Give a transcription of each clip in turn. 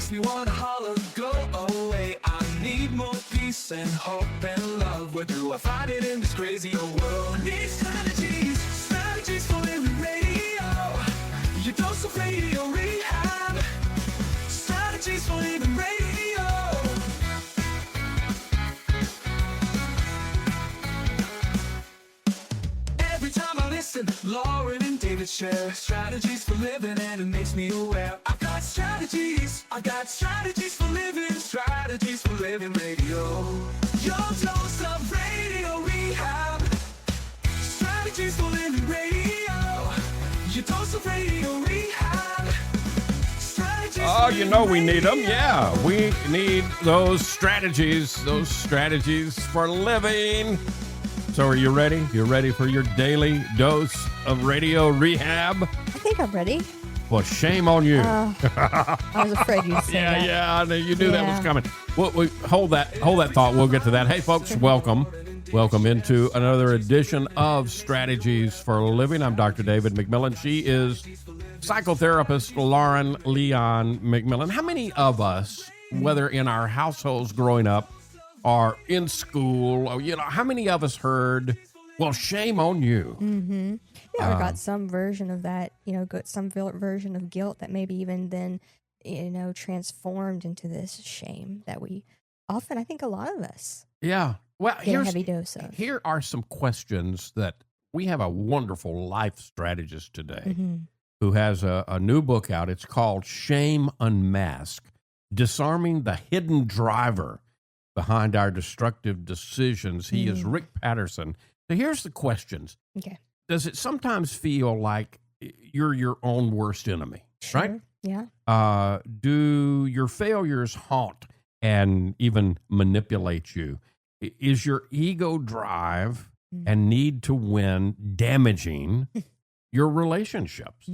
makes me want to holler, go away. I need more peace and hope and love. Where do I find it in this crazy old world? I need strategies, strategies for living radio. Your dose of radio rehab. Strategies for living radio. Every time I listen, Lauren and David share strategies for living, and it makes me aware. I've got strategies for living, strategies for living radio. Your dose of radio rehab. Strategies for living radio. Your dose of radio rehab. Strategies. Oh, you know we need them. Yeah, we need those strategies for living. So are you ready? You ready for your daily dose of radio rehab? I think I'm ready. Well, shame on you. I was afraid you'd say that. Yeah, you knew that was coming. Well, hold that thought. We'll get to that. Hey, folks, welcome into another edition of Strategies for Living. I'm Dr. David McMillian. She is psychotherapist Lauren Leon McMillian. How many of us, whether in our households growing up or in school, or, how many of us heard, well, shame on you? Mm-hmm. Yeah, we got some version of that, some version of guilt that maybe even then, transformed into this shame that we often, I think a lot of us well, get a heavy dose of. Here are some questions that we have a wonderful life strategist today who has a new book out. It's called Shame Unmasked, Disarming the Hidden Driver Behind Our Destructive Decisions. He is Rick Patterson. So here's the questions. Okay. Does it sometimes feel like you're your own worst enemy? Sure. Right? Yeah. Do your failures haunt and even manipulate you? Is your ego drive and need to win damaging your relationships?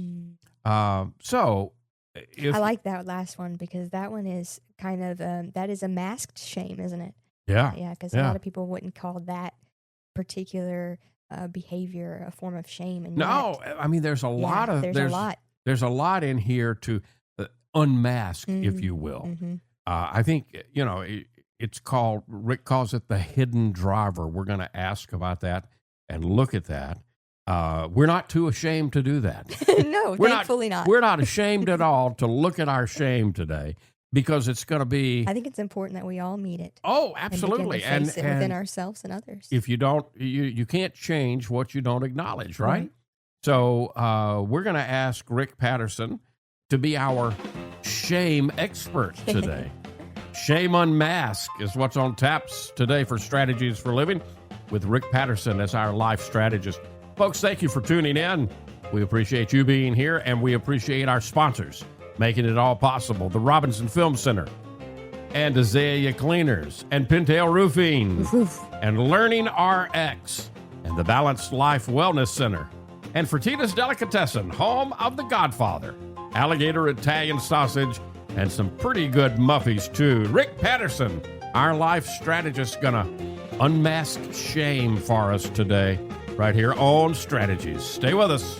So I like that last one because that one is kind of, that is a masked shame, isn't it? Yeah. Yeah, because a lot of people wouldn't call that particular behavior a form of shame. And I mean, there's a lot in here to unmask, if you will. I think, it's called, Rick calls it the hidden driver. We're going to ask about that and look at that. We're not too ashamed to do that. No, thankfully not. We're not ashamed at all to look at our shame today because it's going to be... I think it's important that we all meet it. Oh, absolutely. And face it within ourselves and others. If you don't, you can't change what you don't acknowledge, right? So we're going to ask Rick Patterson to be our shame expert today. Shame Unmasked is what's on taps today for Strategies for Living with Rick Patterson as our life strategist. Folks, thank you for tuning in. We appreciate you being here, and we appreciate our sponsors making it all possible. The Robinson Film Center, and Azalea Cleaners, and Pintail Roofing, and Learning RX, and the Balanced Life Wellness Center, and Fertitta's Delicatessen, home of The Godfather, Alligator Italian Sausage, and some pretty good muffies, too. Rick Patterson, our life strategist, gonna unmask shame for us today, right here on Strategies. Stay with us.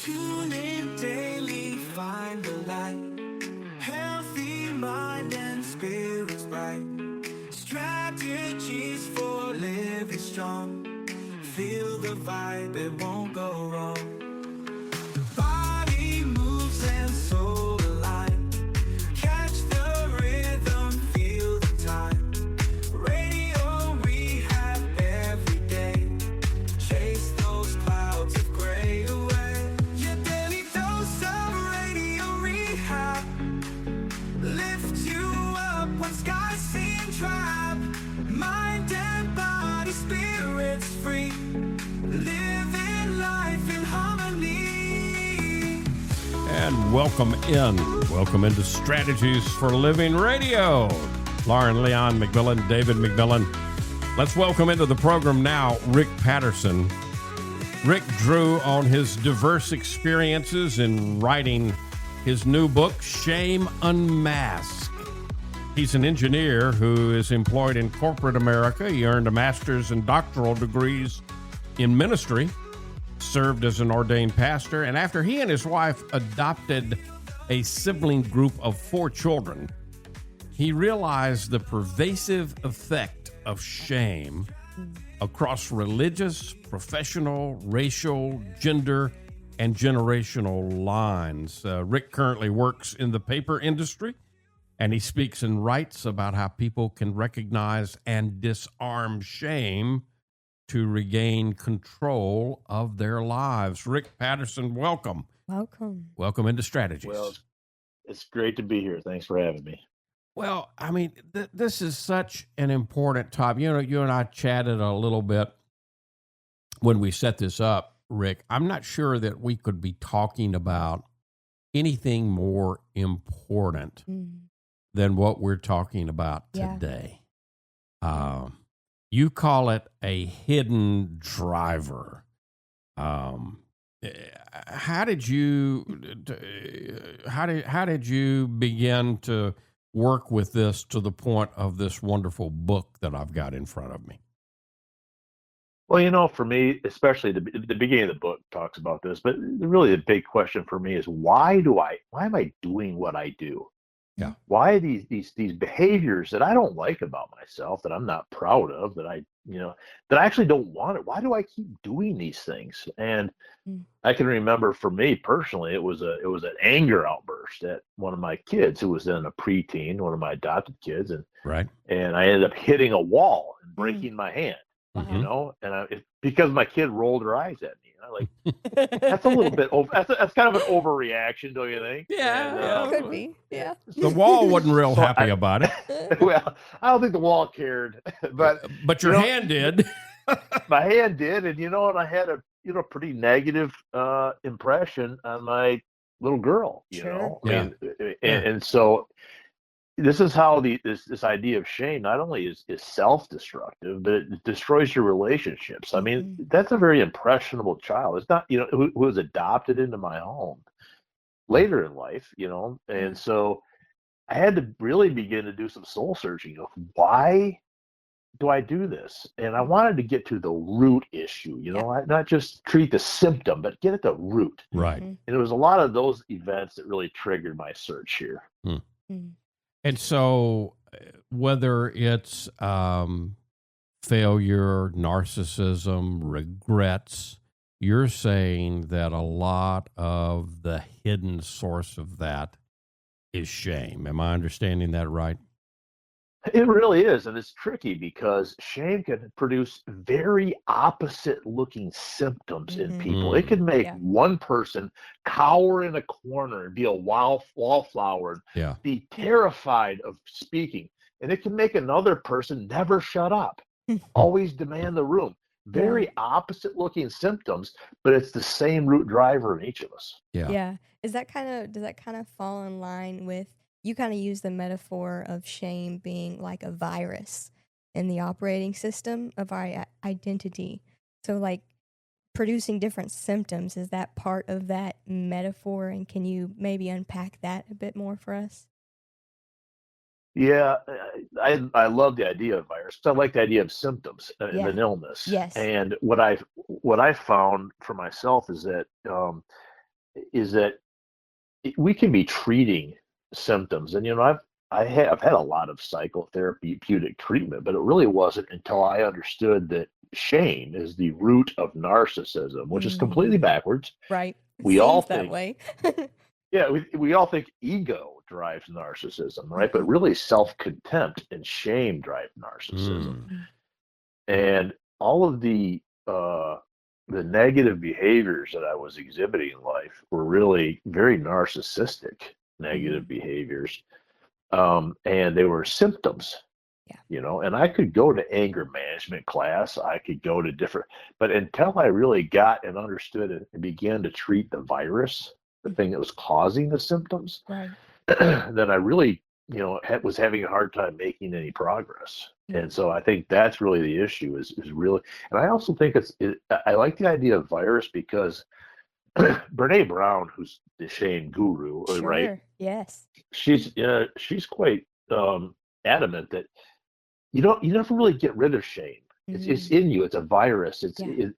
Tune in daily, find the light. Healthy mind and spirits bright. Strategies for living strong. Feel the vibe, it won't go wrong. The body moves and soul align. Catch the rhythm, feel the time. Radio rehab every day. Chase those clouds of gray away. Your daily dose of radio rehab. Lift you up when skies seem drab. Mind and body, spirits free. Living life in harmony. And welcome into Strategies for Living Radio. Lauren Leon McMillian, David McMillian. Let's welcome into the program now Rick Patterson. Rick drew on his diverse experiences in writing his new book, Shame Unmasked. He's an engineer who is employed in corporate America. He earned a master's and doctoral degrees in ministry, served as an ordained pastor, and after he and his wife adopted a sibling group of 4 children, he realized the pervasive effect of shame across religious, professional, racial, gender, and generational lines. Rick currently works in the paper industry, and he speaks and writes about how people can recognize and disarm shame to regain control of their lives. Rick Patterson, welcome. Welcome. Welcome into Strategies. Well, it's great to be here. Thanks for having me. Well, I mean, this is such an important topic. You know, you and I chatted a little bit when we set this up, Rick. I'm not sure that we could be talking about anything more important than what we're talking about today. You call it a hidden driver. How did you begin to work with this to the point of this wonderful book that I've got in front of me? Well, you know, for me, especially the beginning of the book talks about this, but really the big question for me is why am I doing what I do? Yeah. Why are these behaviors that I don't like about myself, that I'm not proud of, that I actually don't want it? Why do I keep doing these things? And I can remember for me personally, it was an anger outburst at one of my kids who was then a preteen, one of my adopted kids, and Right. and I ended up hitting a wall and breaking my hand. Mhm. You know, and because my kid rolled her eyes at me. That's a little bit that's kind of an overreaction, don't you think? Yeah, Could be. Yeah. The wall wasn't real So happy about it, well, I don't think the wall cared, but your hand did. my hand did, and I had a pretty negative impression on my little girl. Sure. And so this is how this idea of shame not only is self-destructive, but it destroys your relationships. I mean, that's a very impressionable child. It's not, who was adopted into my home later in life, and so I had to really begin to do some soul searching of why do I do this? And I wanted to get to the root issue, not just treat the symptom, but get at the root. Right. And it was a lot of those events that really triggered my search here. And so whether it's failure, narcissism, regrets, you're saying that a lot of the hidden source of that is shame. Am I understanding that right? It really is, and it's tricky because shame can produce very opposite looking symptoms in people. It can make one person cower in a corner and be a wallflower and be terrified of speaking. And it can make another person never shut up, always demand the room. Very opposite looking symptoms, but it's the same root driver in each of us. Yeah. Does that kind of fall in line with, you kind of use the metaphor of shame being like a virus in the operating system of our identity. So like producing different symptoms, is that part of that metaphor? And can you maybe unpack that a bit more for us? Yeah, I love the idea of virus. I like the idea of symptoms of an illness. Yes. And what I found for myself is that we can be treating symptoms, and I've had a lot of psychotherapeutic treatment, but it really wasn't until I understood that shame is the root of narcissism, which is completely backwards. Right. We all that think way. we all think ego drives narcissism, right? But really self-contempt and shame drive narcissism. And all of the negative behaviors that I was exhibiting in life were really very narcissistic negative behaviors. And they were symptoms, and I could go to anger management class. I could go to but until I really got and understood it and began to treat the virus, the thing that was causing the symptoms, then I really, was having a hard time making any progress. And so I think that's really the issue is really, and I also think I like the idea of virus because Brene Brown, who's the shame guru, right? Yes. She's quite adamant that you never really get rid of shame. It's in you. It's a virus.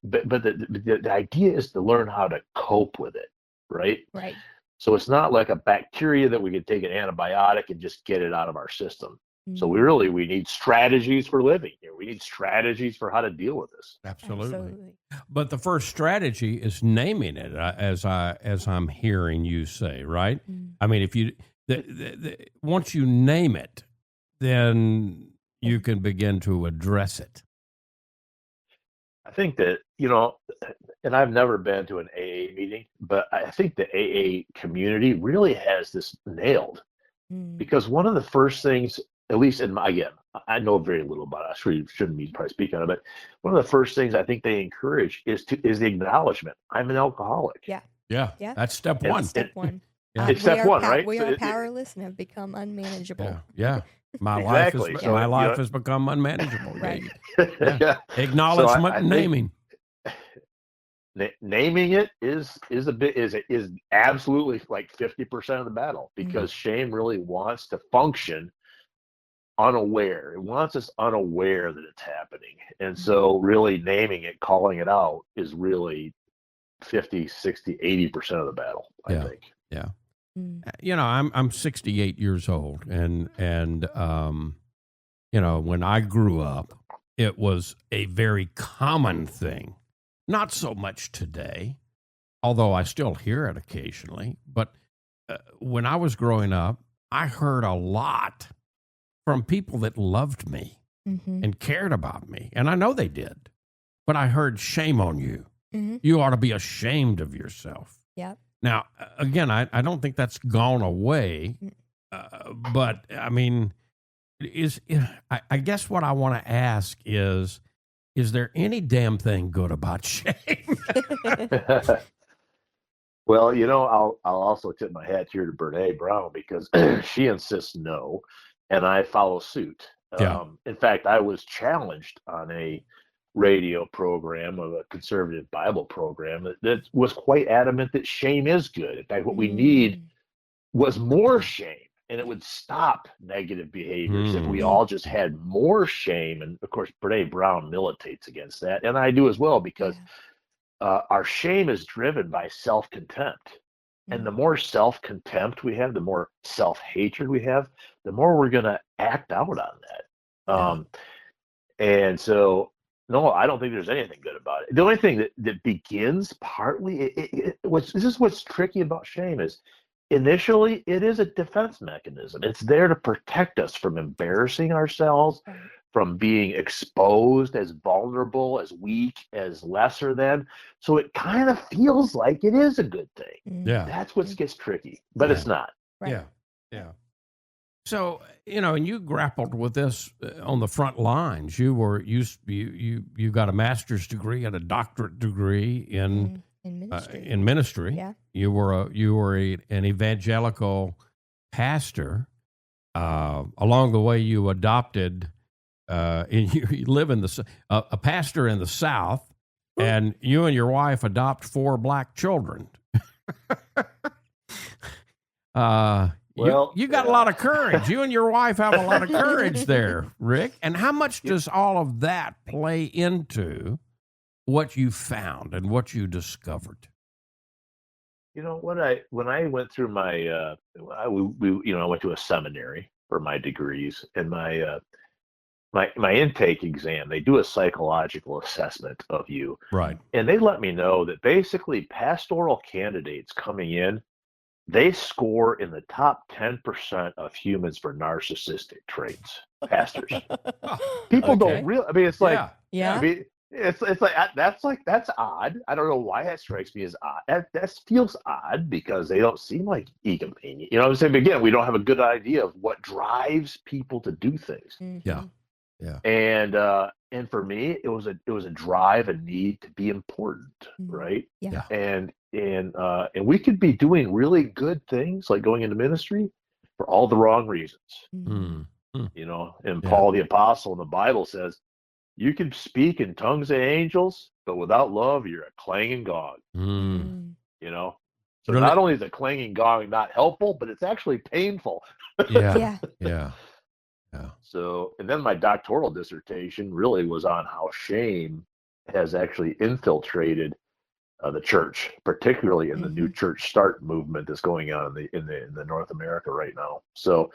But the idea is to learn how to cope with it, right? Right. So it's not like a bacteria that we can take an antibiotic and just get it out of our system. So we need strategies for living here. We need strategies for how to deal with this. Absolutely. But the first strategy is naming it, as I'm hearing you say, right? I mean, if you once you name it, then you can begin to address it. I think that, and I've never been to an AA meeting, but I think the AA community really has this nailed, because one of the first things, at least again, I know very little about it. I shouldn't be probably speaking on it, but one of the first things I think they encourage is the acknowledgement. I'm an alcoholic. Yeah. That's step one. That's step one. It's step one, right? We are powerless and have become unmanageable. Yeah. My Exactly. life has become unmanageable. Right. Acknowledgement and naming. Naming it is absolutely like 50% of the battle, because shame really wants to function unaware. It wants us unaware that it's happening. And so really naming it, calling it out is really 50, 60, 80% of the battle, I think. Yeah. I'm 68 years old, and when I grew up, it was a very common thing. Not so much today, although I still hear it occasionally. But when I was growing up, I heard a lot from people that loved me and cared about me, and I know they did. But I heard, shame on you. You ought to be ashamed of yourself. Yep. Now, again, I don't think that's gone away, but I mean, I guess what I want to ask is there any damn thing good about shame? Well, I'll also tip my hat here to Brene Brown, because she insists no, and I follow suit. In fact, I was challenged on a radio program of a conservative Bible program that was quite adamant that shame is good. In fact, what we need was more shame, and it would stop negative behaviors if we all just had more shame. And of course, Brene Brown militates against that, and I do as well, because our shame is driven by self-contempt. And the more self-contempt we have, the more self-hatred we have, the more we're going to act out on that. And so, no, I don't think there's anything good about it. The only thing that begins partly, this is what's tricky about shame, is initially it is a defense mechanism. It's there to protect us from embarrassing ourselves, from being exposed as vulnerable, as weak, as lesser than. So it kind of feels like it is a good thing. That's what gets tricky, but it's not. Yeah. So, and you grappled with this on the front lines. You got a master's degree and a doctorate degree in ministry. Yeah. You were an evangelical pastor. Along the way, you adopted. You live in a pastor in the South, and you and your wife adopt 4 black children. You got a lot of courage. You and your wife have a lot of courage there, Rick. And how much does all of that play into what you found and what you discovered? When I went through my, I went to a seminary for my degrees, and my intake exam, they do a psychological assessment of you. Right. And they let me know that basically pastoral candidates coming in, they score in the top 10% of humans for narcissistic traits, pastors. People don't really, I mean, it's like, I mean, it's like, that's odd. I don't know why that strikes me as odd. That feels odd, because they don't seem like egomaniacs. You know what I'm saying? But again, we don't have a good idea of what drives people to do things. Yeah. And for me, it was a drive, a need to be important, right? Yeah. And we could be doing really good things, like going into ministry, for all the wrong reasons. And Paul the Apostle in the Bible says, you can speak in tongues of angels, but without love, you're a clanging gong. So not only is a clanging gong not helpful, but it's actually painful. Yeah. Yeah. So, and then my doctoral dissertation really was on how shame has actually infiltrated the church, particularly in the new church start movement that's going on in the North America right now. So,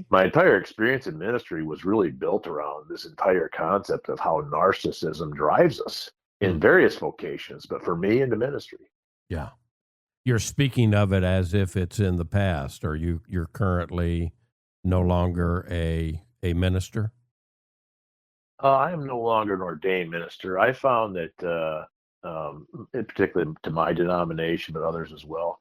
my entire experience in ministry was really built around this entire concept of how narcissism drives us in various vocations, but for me in the ministry. Yeah. You're speaking of it as if it's in the past, or you're currently no longer a minister? I am no longer an ordained minister. I found that, in particular to my denomination, but others as well,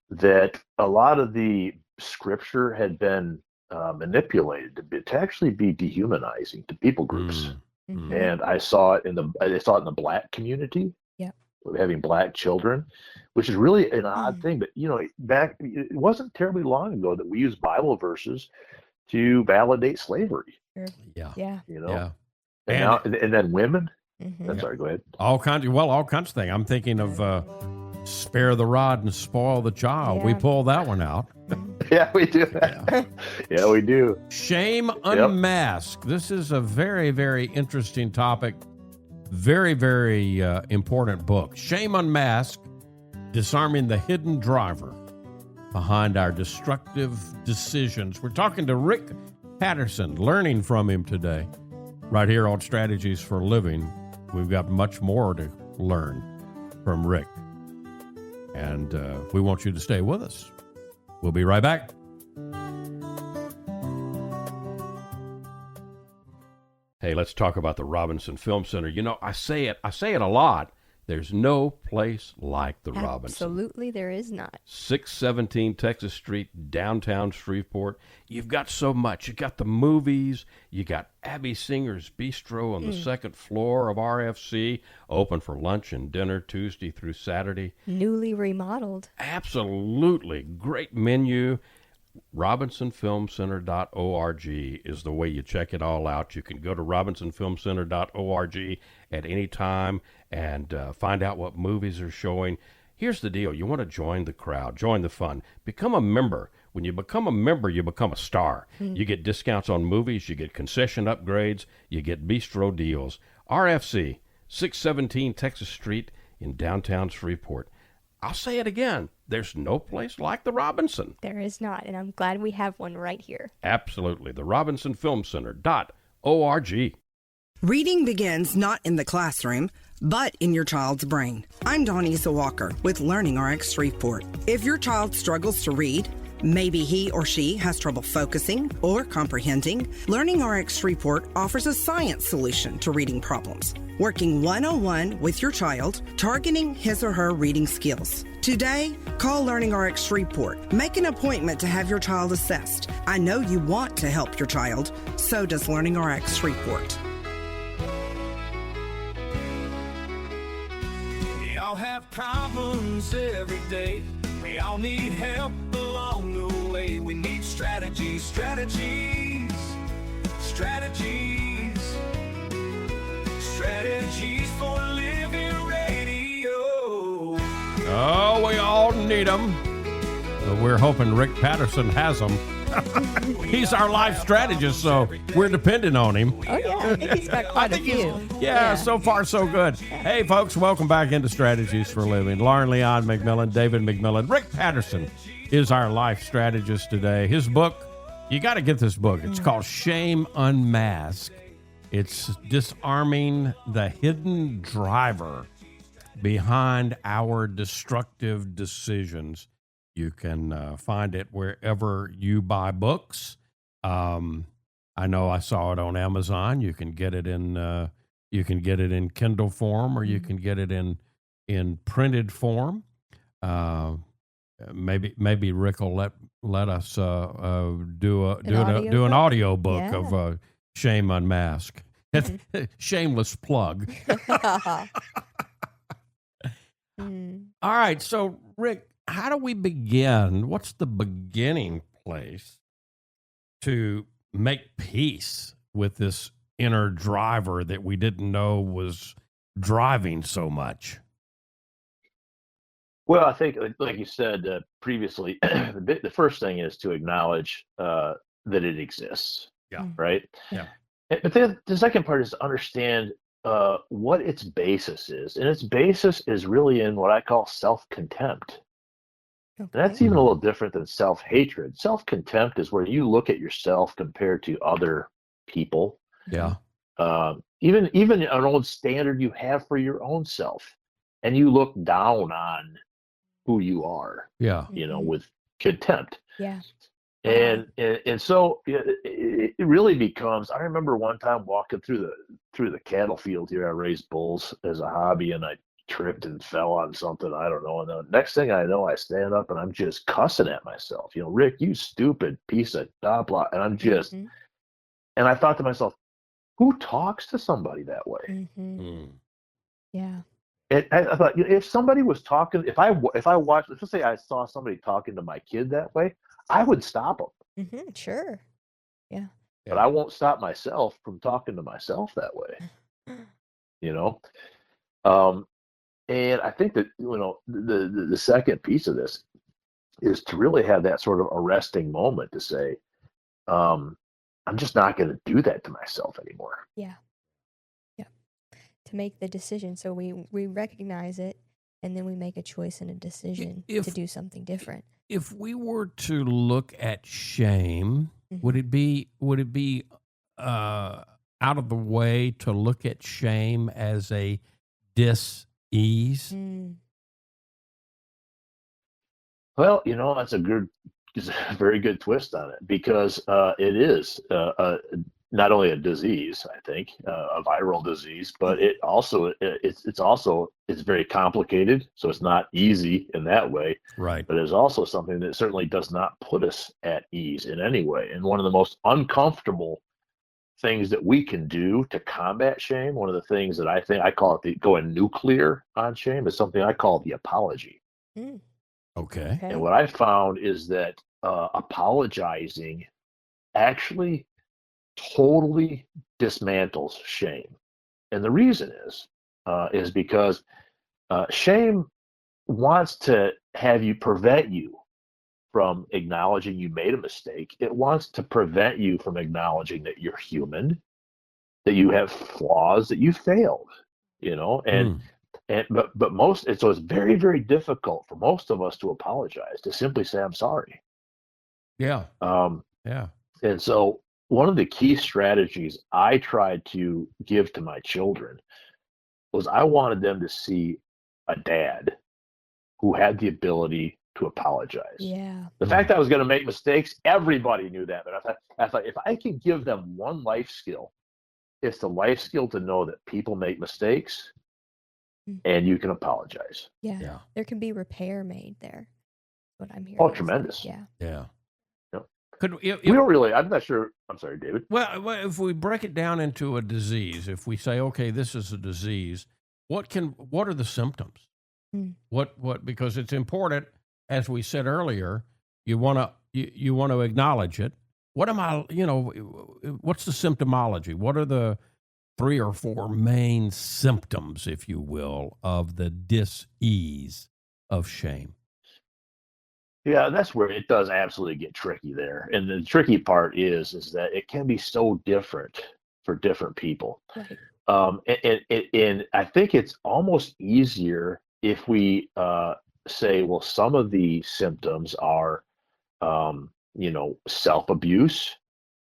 that a lot of the scripture had been manipulated to actually be dehumanizing to people groups. And I saw it in the black community. Yeah. Having black children, which is really an odd thing. But it wasn't terribly long ago that we used Bible verses to validate slavery. Sure. Yeah. Yeah. Yeah. And now, and then women. I'm sorry, go ahead. All kinds of things. I'm thinking of spare the rod and spoil the child. We pull that one out. Yeah, we do. Yeah, we do. Shame Unmasked. This is a very, very interesting topic. Very, very important book. Shame Unmasked, Disarming the Hidden Driver Behind Our Destructive Decisions. We're talking to Rick Patterson, learning from him today, right here on Strategies for Living. We've got much more to learn from Rick, and we want you to stay with us. We'll be right back. Hey, let's talk about the Robinson Film Center. I say it a lot. There's no place like the Robinson. Absolutely, there is not. 617 Texas Street, downtown Shreveport. You've got so much. You got the movies. You got Abby Singer's Bistro on the second floor of RFC, open for lunch and dinner Tuesday through Saturday. Newly remodeled. Absolutely. Great menu. RobinsonFilmCenter.org is the way you check it all out. You can go to RobinsonFilmCenter.org at any time and find out what movies are showing. Here's the deal. You want to join the crowd, join the fun, become a member. When you become a member, you become a star. You get discounts on movies, you get concession upgrades, you get bistro deals. RFC, 617 Texas Street in downtown Shreveport. I'll say it again. There's no place like the Robinson. There is not, and I'm glad we have one right here. Absolutely. The RobinsonFilmCenter.org. Reading begins not in the classroom, but in your child's brain. I'm Donisa Walker with Learning RX Shreveport. If your child struggles to read, maybe he or she has trouble focusing or comprehending, Learning RX Shreveport offers a science solution to reading problems, working one-on-one with your child, targeting his or her reading skills. Today, call Learning RX Shreveport. Make an appointment to have your child assessed. I know you want to help your child, so does Learning RX Shreveport. We all have problems every day. We all need help along the way. We need strategies, strategies, strategies, strategies for living radio. Oh, we all need them. But we're hoping Rick Patterson has them. He's our life strategist, so we're dependent on him. Oh, yeah. I think he's got quite a few. Yeah, so far so good. Hey, folks, welcome back into Strategies for Living. Lauren Leon McMillian, David McMillian. Rick Patterson is our life strategist today. His book, you got to get this book. It's called Shame Unmasked. It's disarming the hidden driver behind our destructive decisions. You can find it wherever you buy books. I know I saw it on Amazon. You can get it in Kindle form, or you can get it in printed form. Maybe Rick will let us do an audio book of Shame Unmasked. Shameless plug. All right, so Rick, how do we begin? What's the beginning place to make peace with this inner driver that we didn't know was driving so much? Well, I think, like you said previously, the first thing is to acknowledge that it exists. Yeah. Right. Yeah. But then the second part is to understand what its basis is. And its basis is really in what I call self-contempt. And that's Okay. even a little different than self-hatred. Self-contempt is where you look at yourself compared to other people. Yeah. Even an own standard you have for your own self. And you look down on who you are, Yeah. with contempt. Yeah. And so it really becomes. I remember one time walking through the cattle field here. I raised bulls as a hobby, and I tripped and fell on something. I don't know. And the next thing I know, I stand up and I'm just cussing at myself. Rick, you stupid piece of blah blah. And I'm just, Mhm. and I thought to myself, who talks to somebody that way? Mhm. Mm. Yeah. And I thought, if somebody was talking, if I watched, let's just say I saw somebody talking to my kid that way, I would stop them. Mhm. Sure. Yeah. But I won't stop myself from talking to myself that way. you know and I think that the second piece of this is to really have that sort of arresting moment to say, I'm just not going to do that to myself anymore. Yeah. Yeah. To make the decision, so we recognize it, and then we make a choice and a decision to If do something different. if we were to look at shame, would Mhm. it be out of the way to look at shame as a dis-ease? Mm. Well, that's it's a very good twist on it, because it is not only a disease, I think, a viral disease, but it also it's very complicated, so it's not easy in that way. Right. But it's also something that certainly does not put us at ease in any way. And one of the most uncomfortable things that we can do to combat shame, one of the things that I think I call it going nuclear on shame, is something I call the apology. Mm. Okay. And what I found is that apologizing actually totally dismantles shame. And the reason is because shame wants to prevent you from acknowledging you made a mistake. It wants to prevent you from acknowledging that you're human, that you have flaws, that you failed, and but so it's very, very difficult for most of us to apologize, to simply say, I'm sorry. Yeah. Yeah. And so one of the key strategies I tried to give to my children was I wanted them to see a dad who had the ability to apologize. Yeah. The fact that I was going to make mistakes, everybody knew that. But I thought if I could give them one life skill, it's the life skill to know that people make mistakes and you can apologize. Yeah. Yeah. There can be repair made there. What I'm hearing. Oh, is that- tremendous. Yeah. Yeah. Yep. We don't really, I'm not sure. I'm sorry, David. Well, if we break it down into a disease, if we say, okay, this is a disease, what are the symptoms? Because it's important, as we said earlier, you want to acknowledge it. What am I, what's the symptomology? What are the 3 or 4 main symptoms, if you will, of the dis-ease of shame? Yeah, that's where it does absolutely get tricky there. And the tricky part is that it can be so different for different people. Right. And I think it's almost easier if we say, well, some of the symptoms are, self-abuse,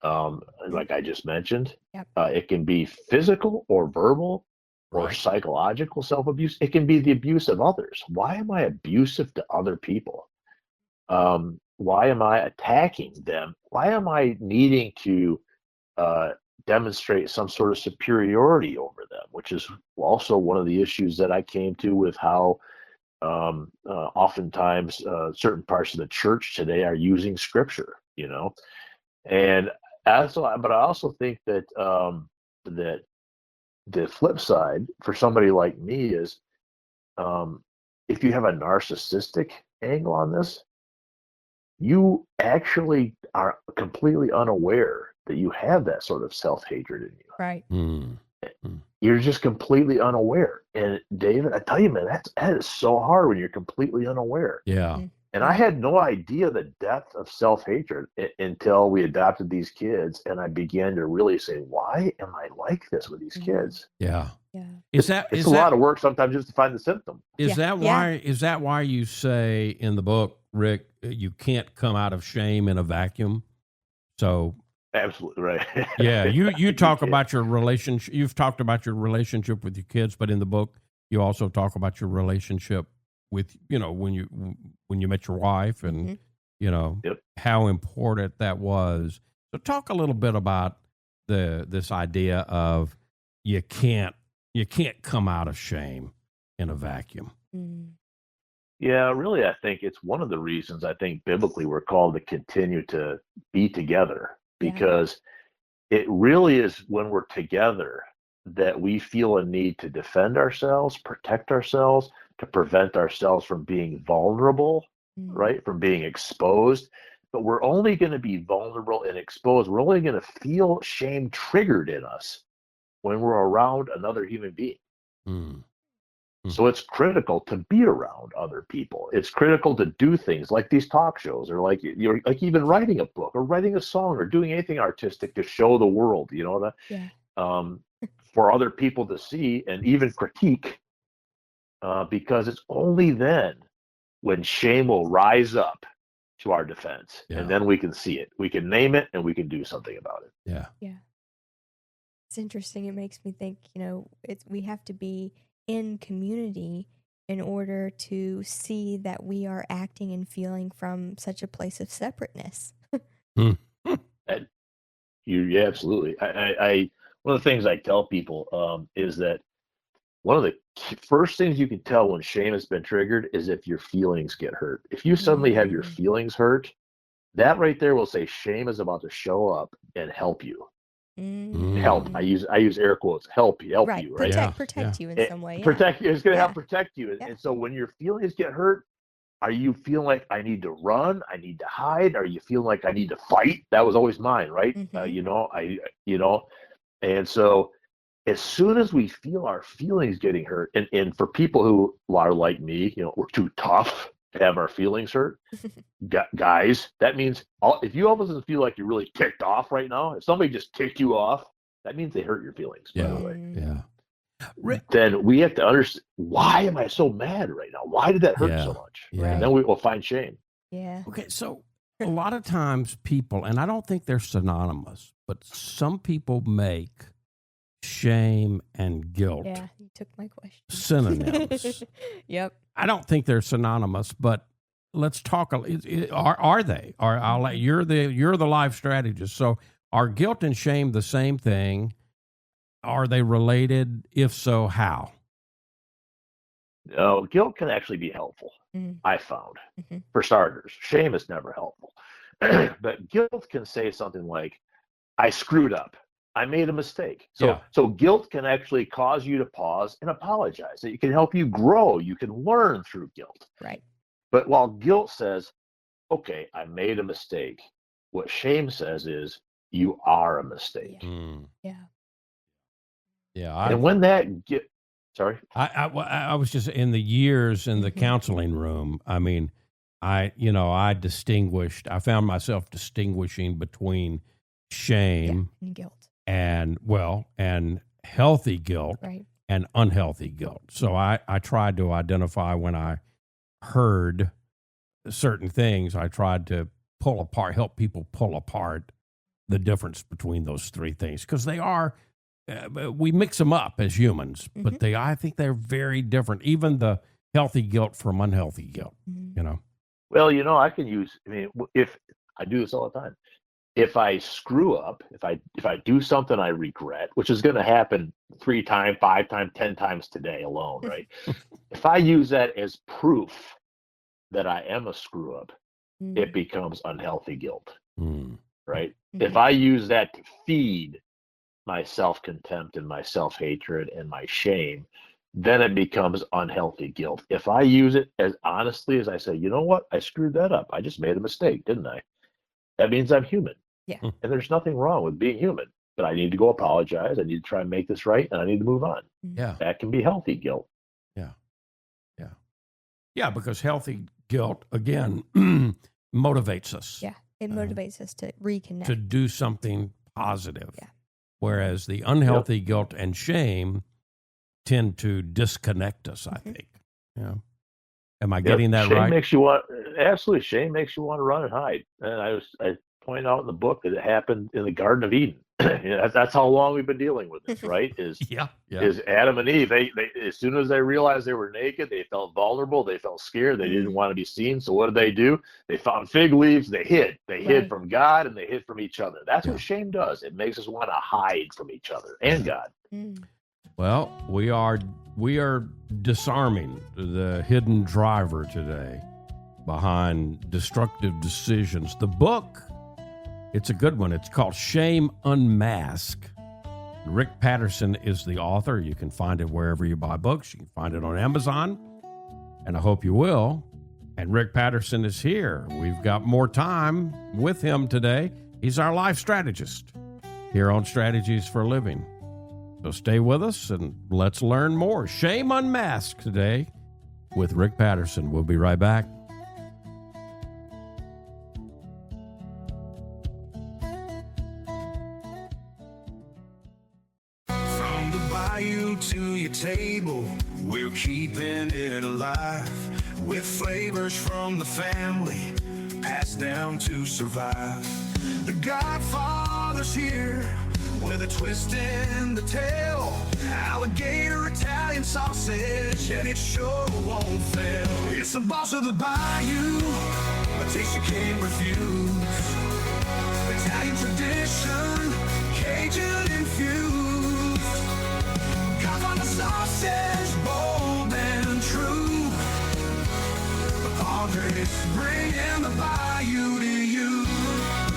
like I just mentioned. Yep. It can be physical or verbal or Right. psychological self-abuse. It can be the abuse of others. Why am I abusive to other people? Why am I attacking them? Why am I needing to demonstrate some sort of superiority over them? Which is also one of the issues that I came to with how oftentimes certain parts of the church today are using scripture, and but I also think that that the flip side for somebody like me is if you have a narcissistic angle on this, you actually are completely unaware that you have that sort of self-hatred in you. Right. You're just completely unaware. And David, I tell you, man, that is so hard when you're completely unaware. Yeah. And I had no idea the depth of self-hatred until we adopted these kids, and I began to really say, why am I like this with these kids? Yeah. Yeah. Is that It's a lot of work sometimes just to find the symptom. Is that why you say in the book, Rick, you can't come out of shame in a vacuum? So Absolutely right. yeah, you talk about your relationship. You've talked about your relationship with your kids, but in the book, you also talk about your relationship with, when you met your wife and, how important that was. So talk a little bit about this idea of you can't come out of shame in a vacuum. Yeah, really, I think it's one of the reasons I think biblically we're called to continue to be together, because it really is when we're together that we feel a need to defend ourselves, protect ourselves, to prevent ourselves from being vulnerable, right? From being exposed. But we're only going to be vulnerable and exposed. We're only going to feel shame triggered in us when we're around another human being. So it's critical to be around other people. It's critical to do things like these talk shows, or like even writing a book or writing a song or doing anything artistic to show the world, for other people to see and even critique, because it's only then when shame will rise up to our defense, and then we can see it, we can name it, and we can do something about it. Yeah. It's interesting. It makes me think, we have to be in community in order to see that we are acting and feeling from such a place of separateness. Yeah, absolutely. I one of the things I tell people is that one of the first things you can tell when shame has been triggered is if your feelings get hurt. If you suddenly have your feelings hurt, that right there will say shame is about to show up and help you. Help. I use air quotes. Help you, right? Protect you in some way. Protect you. It's going to help protect you. And so when your feelings get hurt, are you feeling like I need to run? I need to hide? Are you feeling like I need to fight? That was always mine, right? And so as soon as we feel our feelings getting hurt, and for people who are like me, we're too tough to have our feelings hurt. Guys, that means if you all of a sudden feel like you're really ticked off right now, if somebody just ticked you off, that means they hurt your feelings, by the way. Then we have to understand, why am I so mad right now? Why did that hurt so much? And then we will find shame. Okay, so a lot of times people, and I don't think they're synonymous, but some people make shame and guilt you took my question. synonyms. Yep. I don't think they're synonymous, but let's talk. Are they? I'll let you're the life strategist. So are guilt and shame the same thing? Are they related? If so, how? No, guilt can actually be helpful. I found, for starters, shame is never helpful. But guilt can say something like, "I screwed up. I made a mistake." So guilt can actually cause you to pause and apologize. It can help you grow. You can learn through guilt. Right. But while guilt says, okay, I made a mistake, what shame says is, you are a mistake. And when that sorry? I was just in the years in the counseling room. I mean, I found myself distinguishing between shame and guilt. And healthy guilt and unhealthy guilt. So I tried to identify when I heard certain things. I tried to help people pull apart the difference between those three things, because they are, we mix them up as humans, but I think they're very different. Even the healthy guilt from unhealthy guilt, Well, I can if I do this all the time. If I screw up, if I do something I regret, which is going to happen 3 times, 5 times, 10 times today alone, right? If I use that as proof that I am a screw up, it becomes unhealthy guilt, right? If I use that to feed my self-contempt and my self-hatred and my shame, then it becomes unhealthy guilt. If I use it as honestly as I say, you know what, I screwed that up. I just made a mistake, didn't I? That means I'm human. And there's nothing wrong with being human, but I need to go apologize. I need to try and make this right, and I need to move on. That can be healthy guilt. Yeah, because healthy guilt, again, motivates us. Yeah. It motivates us to reconnect. To do something positive. Yeah. Whereas the unhealthy guilt and shame tend to disconnect us, I think. Yeah. Am I getting that shame right? Absolutely. Shame makes you want to run and hide. And I point out in the book that it happened in the Garden of Eden. That's how long we've been dealing with this, right? Is Adam and Eve, they as soon as they realized they were naked, they felt vulnerable, they felt scared, they didn't want to be seen. So what did they do? They found fig leaves, they hid. They hid from God and they hid from each other. That's what shame does. It makes us want to hide from each other and God. Well, we are disarming the hidden driver today behind destructive decisions. The book, it's a good one. It's called Shame Unmasked. Rick Patterson is the author. You can find it wherever you buy books. You can find it on Amazon, and I hope you will. And Rick Patterson is here. We've got more time with him today. He's our life strategist here on Strategies for Living. So stay with us and let's learn more. Shame Unmasked today with Rick Patterson. We'll be right back. From the bayou to your table, we're keeping it alive with flavors from the family passed down to survive. The Godfather's here with a twist in the tail, alligator Italian sausage, and it sure won't fail. It's the boss of the bayou, a taste you can't refuse. Italian tradition, Cajun infused. Come on the sausage, bold and true. The Padres bringing the bayou to you.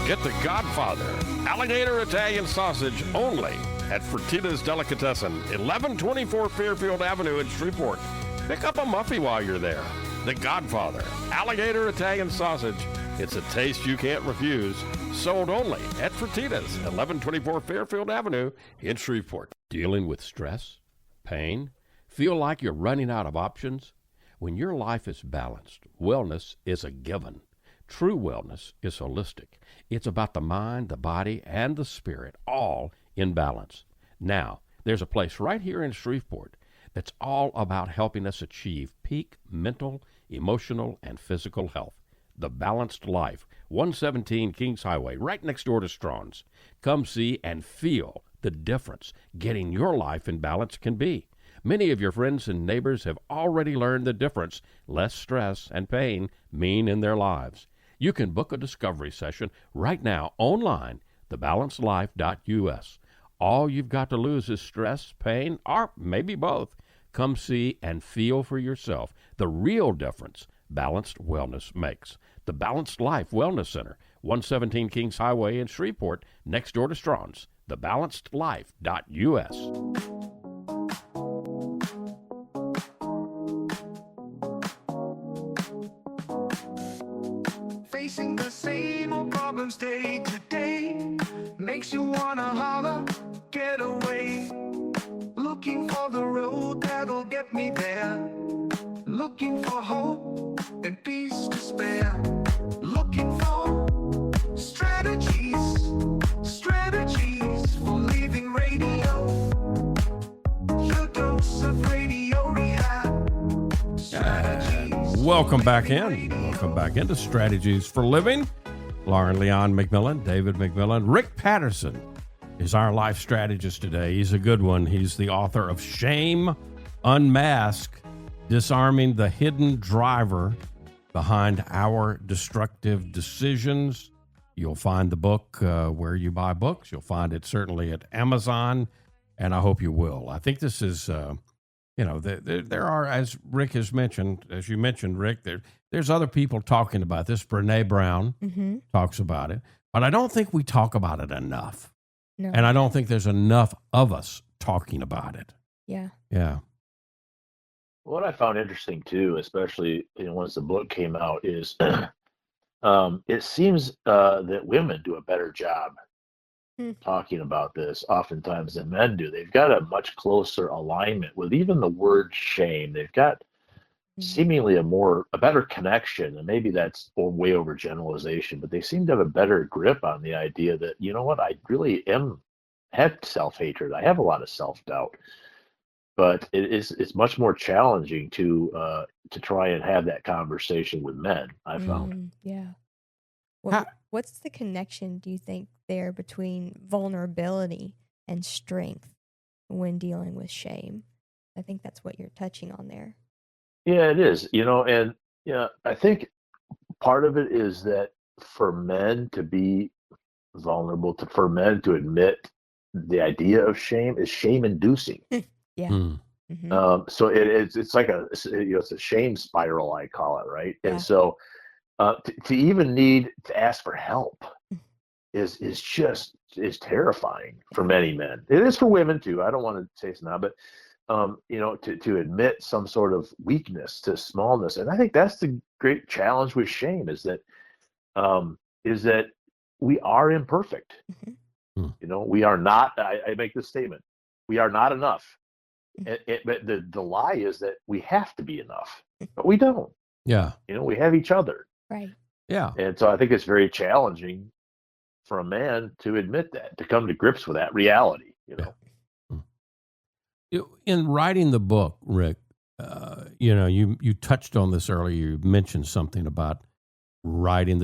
Get the Godfather, alligator Italian sausage only at Fertitta's Delicatessen, 1124 Fairfield Avenue in Shreveport. Pick up a muffy while you're there. The Godfather, alligator Italian sausage. It's a taste you can't refuse. Sold only at Fertitta's, 1124 Fairfield Avenue in Shreveport. Dealing with stress, pain, feel like you're running out of options? When your life is balanced, wellness is a given. True wellness is holistic. It's about the mind, the body, and the spirit, all in balance. Now, there's a place right here in Shreveport that's all about helping us achieve peak mental, emotional, and physical health. The Balanced Life, 117 Kings Highway, right next door to Strawn's. Come see and feel the difference getting your life in balance can be. Many of your friends and neighbors have already learned the difference less stress and pain mean in their lives. You can book a discovery session right now online, thebalancedlife.us. All you've got to lose is stress, pain, or maybe both. Come see and feel for yourself the real difference balanced wellness makes. The Balanced Life Wellness Center, 117 Kings Highway in Shreveport, next door to Strawn's, thebalancedlife.us. Facing the same old problems day to day makes you wanna holler, get away. Looking for the road that'll get me there. Looking for hope and peace to spare. Looking for strategies for living radio. Your dose of radio rehab. Strategies. Welcome back in. Welcome back into Strategies for Living. Lauren Leon McMillian, David McMillian. Rick Patterson is our life strategist today. He's a good one. He's the author of Shame Unmasked, Disarming the Hidden Driver Behind Our Destructive Decisions. You'll find the book where you buy books. You'll find it certainly at Amazon, and I hope you will. I think this is, there are, as Rick has mentioned, as you mentioned, Rick, there's other people talking about this. Brene Brown talks about it, but I don't think we talk about it enough. No. And I don't think there's enough of us talking about it. Yeah. Yeah. What I found interesting too, especially once the book came out, is it seems that women do a better job talking about this oftentimes than men do. They've got a much closer alignment with even the word shame. They've got seemingly a better connection, and maybe that's way overgeneralization, but they seem to have a better grip on the idea that, you know what, I really have self-hatred. I have a lot of self-doubt, but it's much more challenging to try and have that conversation with men, I found. Yeah. How- What's the connection, do you think, there between vulnerability and strength when dealing with shame? I think that's what you're touching on there. Yeah, it is, and yeah, I think part of it is that for men to be vulnerable, for men to admit the idea of shame is shame inducing. Yeah. Mm. So it's like it's a shame spiral, I call it, right? Yeah. And so to even need to ask for help is terrifying for many men. It is for women too. I don't want to say it's not, but to admit some sort of weakness, to smallness, and I think that's the great challenge with shame is that we are imperfect. We are not. I make this statement: we are not enough. But the lie is that we have to be enough, but we don't. Yeah. We have each other. Right. Yeah. And so I think it's very challenging for a man to admit that, to come to grips with that reality. In writing the book, Rick, you touched on this earlier. You mentioned something about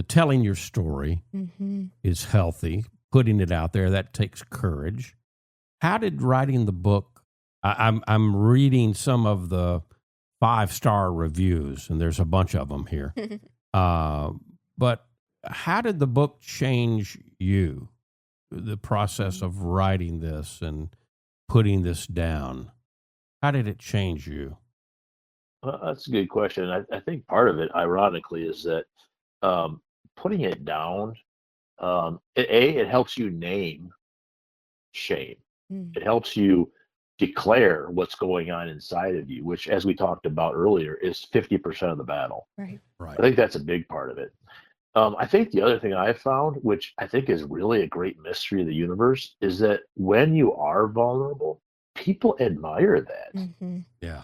telling your story is healthy, putting it out there. That takes courage. How did writing the book? I'm reading some of the 5-star reviews, and there's a bunch of them here. But how did the book change you? The process of writing this and putting this down. How did it change you? Well, that's a good question. I think part of it, ironically, is that putting it down, it helps you name shame. It helps you declare what's going on inside of you, which, as we talked about earlier, is 50% of the battle. Right. I think that's a big part of it. I think the other thing I found, which I think is really a great mystery of the universe, is that when you are vulnerable, people admire that. Yeah.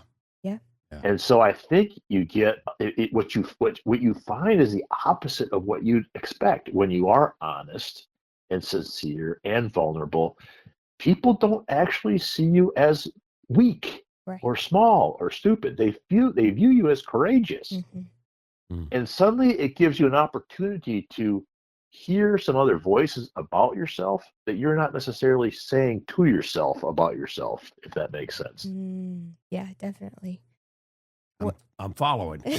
And so I think you get what you find is the opposite of what you'd expect. When you are honest and sincere and vulnerable, people don't actually see you as weak or small or stupid. They view you as courageous. And suddenly it gives you an opportunity to hear some other voices about yourself that you're not necessarily saying to yourself about yourself, if that makes sense. Yeah, definitely. I'm following. I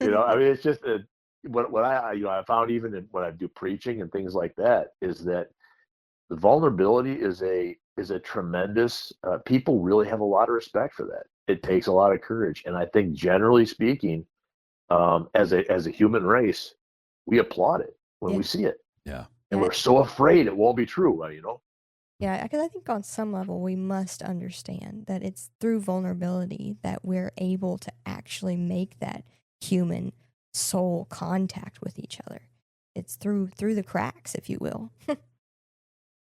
mean, it's just what I found even when I do preaching and things like that is that the vulnerability is a tremendous. People really have a lot of respect for that. It takes a lot of courage, and I think generally speaking, as a human race, we applaud it when we see it. Yeah. And we're so afraid it won't be true. Yeah, because I think on some level we must understand that it's through vulnerability that we're able to actually make that human soul contact with each other. It's through the cracks, if you will.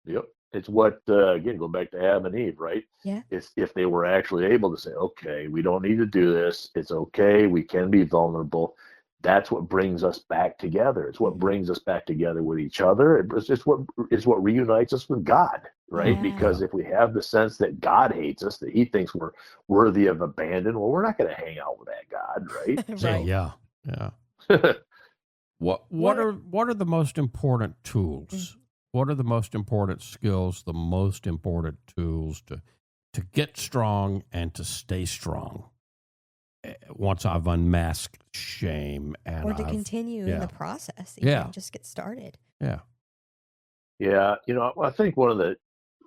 Yep. It's what, again, go back to Adam and Eve, right? Yeah. It's if they were actually able to say, okay, we don't need to do this. It's okay. We can be vulnerable. That's what brings us back together. It's what brings us back together with each other. It's what reunites us with God, right? Yeah. Because if we have the sense that God hates us, that he thinks we're worthy of abandon, well, we're not going to hang out with that God, right? Right. Yeah. What are the most important tools? What are the most important skills, the most important tools to get strong and to stay strong once I've unmasked shame or to continue in the process, even just get started. Yeah. Yeah. I think one of the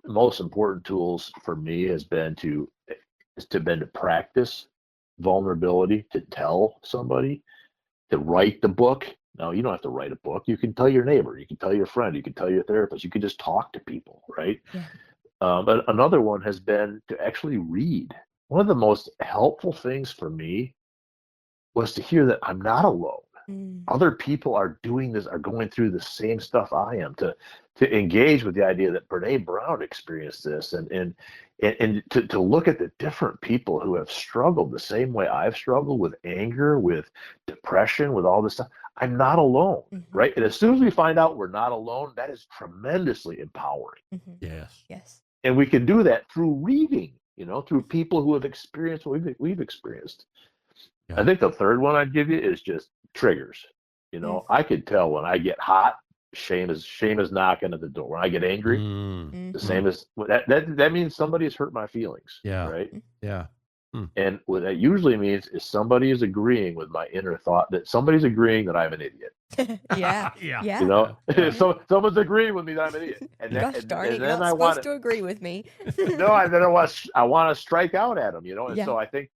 most important tools for me has been to practice vulnerability, to tell somebody, to write the book. Now, you don't have to write a book. You can tell your neighbor, you can tell your friend, you can tell your therapist, you can just talk to people, right? Yeah. But another one has been to actually read. One of the most helpful things for me was to hear that I'm not alone. Other people are doing this, are going through the same stuff I am, to to engage with the idea that Brene Brown experienced this, and to look at the different people who have struggled the same way I've struggled with anger, with depression, with all this stuff. I'm not alone, right? And as soon as we find out we're not alone, that is tremendously empowering. Yes. Yes. And we can do that through reading, through people who have experienced what we've experienced. Yeah. I think the third one I'd give you is just triggers. I could tell when I get hot, shame is knocking at the door. When I get angry, the same as that means somebody has hurt my feelings. Yeah. Right. Yeah. And what that usually means is somebody is agreeing with my inner thought, that somebody's agreing that I'm an idiot. Yeah. Yeah. So someone's agreeing with me that I'm an idiot. And Gosh darn it, and you're then not I supposed want to agree with me. I want to strike out at them, And Yeah. so I think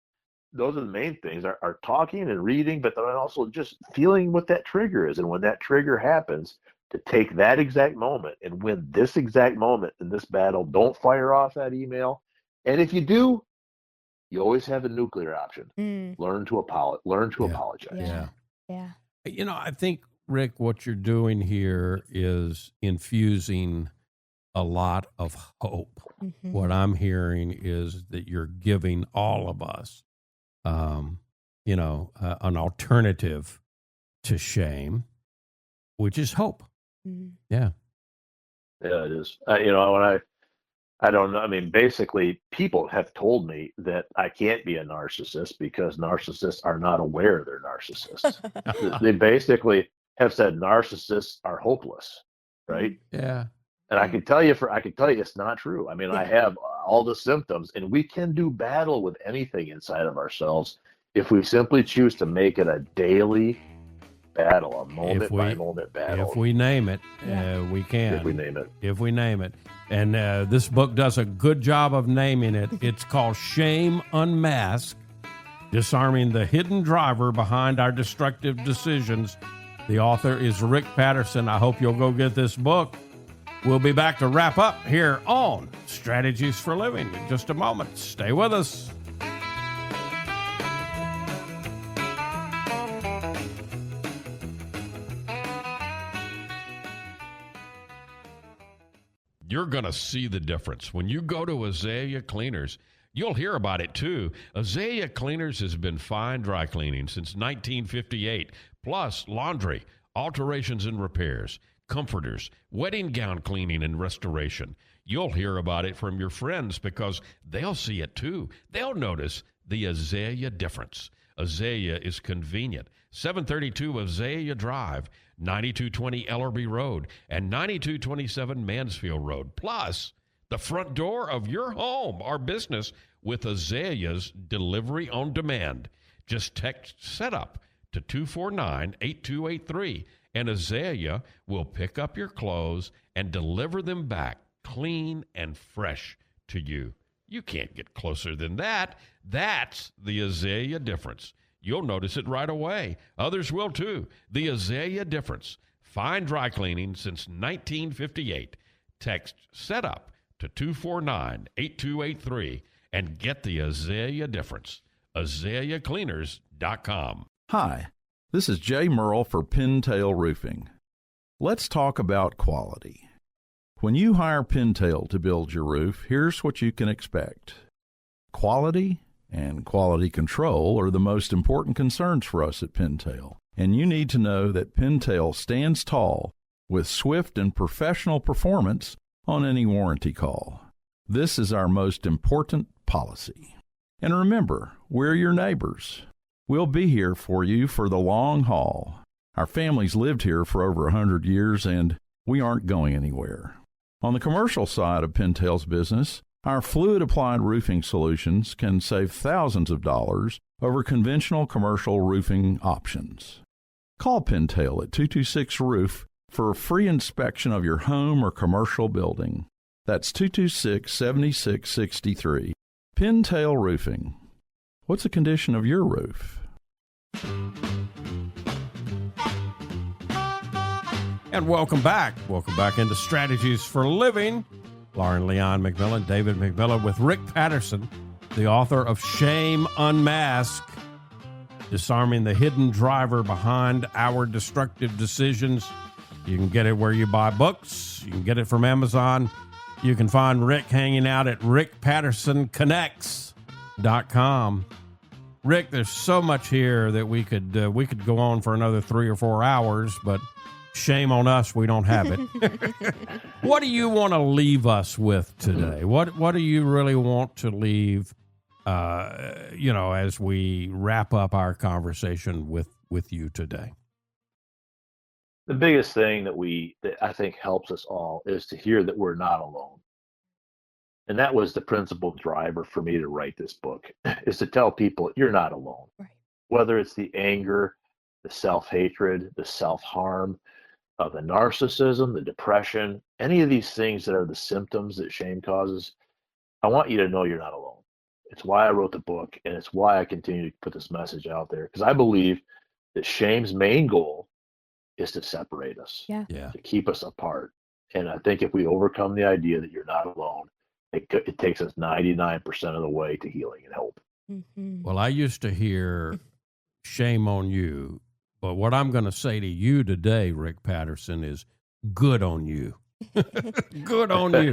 those are the main things: are talking and reading, but then also just feeling what that trigger is, and when that trigger happens, to take that exact moment and win this exact moment in this battle. Don't fire off that email, and if you do, you always have a nuclear option. Learn to apologize. Yeah. I think, Rick, what you're doing here is infusing a lot of hope. What I'm hearing is that you're giving all of us, an alternative to shame, which is hope. Yeah. Yeah, it is. When I don't know. I mean, basically, people have told me that I can't be a narcissist because narcissists are not aware they're narcissists. They basically have said narcissists are hopeless, right? Yeah. And I can tell you it's not true. I mean, I have all the symptoms, and we can do battle with anything inside of ourselves if we simply choose to make it a daily battle, a moment by moment battle. If we name it, we can. If we name it. And this book does a good job of naming it. It's called Shame Unmasked, Disarming the Hidden Driver Behind Our Destructive Decisions. The author is Rick Patterson. I hope you'll go get this book. We'll be back to wrap up here on Strategies for Living in just a moment. Stay with us. You're going to see the difference. When you go to Azalea Cleaners, you'll hear about it too. Azalea Cleaners has been fine dry cleaning since 1958, plus laundry, alterations and repairs, comforters, wedding gown cleaning and restoration. You'll hear about it from your friends because they'll see it too. They'll notice the Azalea difference. Azalea is convenient. 732 Azalea Drive, 9220 Ellerby Road, and 9227 Mansfield Road. Plus, the front door of your home or business with Azalea's delivery on demand. Just text SETUP to 249-8283, and Azalea will pick up your clothes and deliver them back clean and fresh to you. You can't get closer than that. That's the Azalea difference. You'll notice it right away. Others will too. The Azalea difference. Fine dry cleaning since 1958. Text SETUP to 249-8283 and get the Azalea difference. AzaleaCleaners.com. Hi, this is Jay Merle for Pintail Roofing. Let's talk about quality. When you hire Pintail to build your roof, here's what you can expect. Quality and quality control are the most important concerns for us at Pintail, and you need to know that Pintail stands tall with swift and professional performance on any warranty call. This is our most important policy. And remember, we're your neighbors. We'll be here for you for the long haul. Our family's lived here for over 100 years, and we aren't going anywhere. On the commercial side of Pintail's business, our fluid-applied roofing solutions can save thousands of dollars over conventional commercial roofing options. Call Pintail at 226-ROOF for a free inspection of your home or commercial building. That's 226-7663. Pintail Roofing. What's the condition of your roof? And welcome back. Welcome back into Strategies for Living. Lauren Leon McMillian, David McMillian with Rick Patterson, the author of Shame Unmasked, Disarming the Hidden Driver Behind Our Destructive Decisions. You can get it where you buy books. You can get it from Amazon. You can find Rick hanging out at rickpattersonconnects.com. Rick, there's so much here that we could go on for another 3 or 4 hours, but shame on us, we don't have it. What do you want to leave us with today? What do you really want to leave, as we wrap up our conversation with you today? The biggest thing that I think helps us all is to hear that we're not alone. And that was the principal driver for me to write this book, is to tell people you're not alone. Right. Whether it's the anger, the self-hatred, the self-harm, the narcissism, the depression, any of these things that are the symptoms that shame causes, I want you to know you're not alone. It's why I wrote the book, and it's why I continue to put this message out there, because I believe that shame's main goal is to separate us, to keep us apart. And I think if we overcome the idea that you're not alone, it takes us 99% of the way to healing and hope. Mm-hmm. Well, I used to hear shame on you, but what I'm going to say to you today, Rick Patterson, is good on you. Good on you.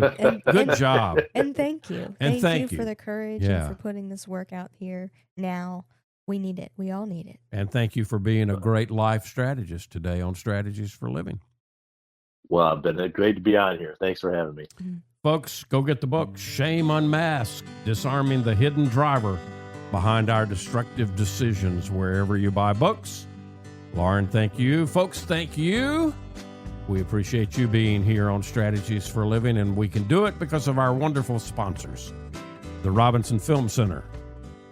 Good job. And thank you. And thank you for the courage and for putting this work out here now. We need it. We all need it. And thank you for being a great life strategist today on Strategies for Living. Well, it's been great to be on here. Thanks for having me. Folks, go get the book, Shame Unmasked, Disarming the Hidden Driver Behind Our Destructive Decisions, wherever you buy books. Lauren, thank you. Folks, thank you. We appreciate you being here on Strategies for Living, and we can do it because of our wonderful sponsors. The Robinson Film Center,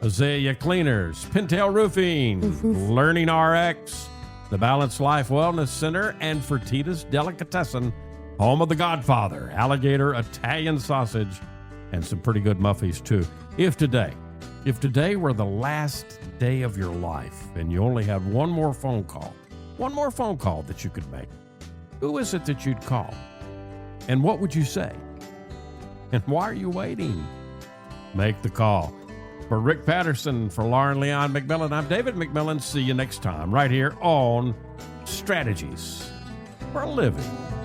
Azalea Cleaners, Pintail Roofing, Learning RX, the Balanced Life Wellness Center, and Fertitta's Delicatessen, home of the Godfather, alligator Italian sausage, and some pretty good muffies too. If today were the last day of your life and you only had one more phone call that you could make, who is it that you'd call? And what would you say? And why are you waiting? Make the call. For Rick Patterson, for Lauren Leon McMillian, I'm David McMillian. See you next time right here on Strategies for Living.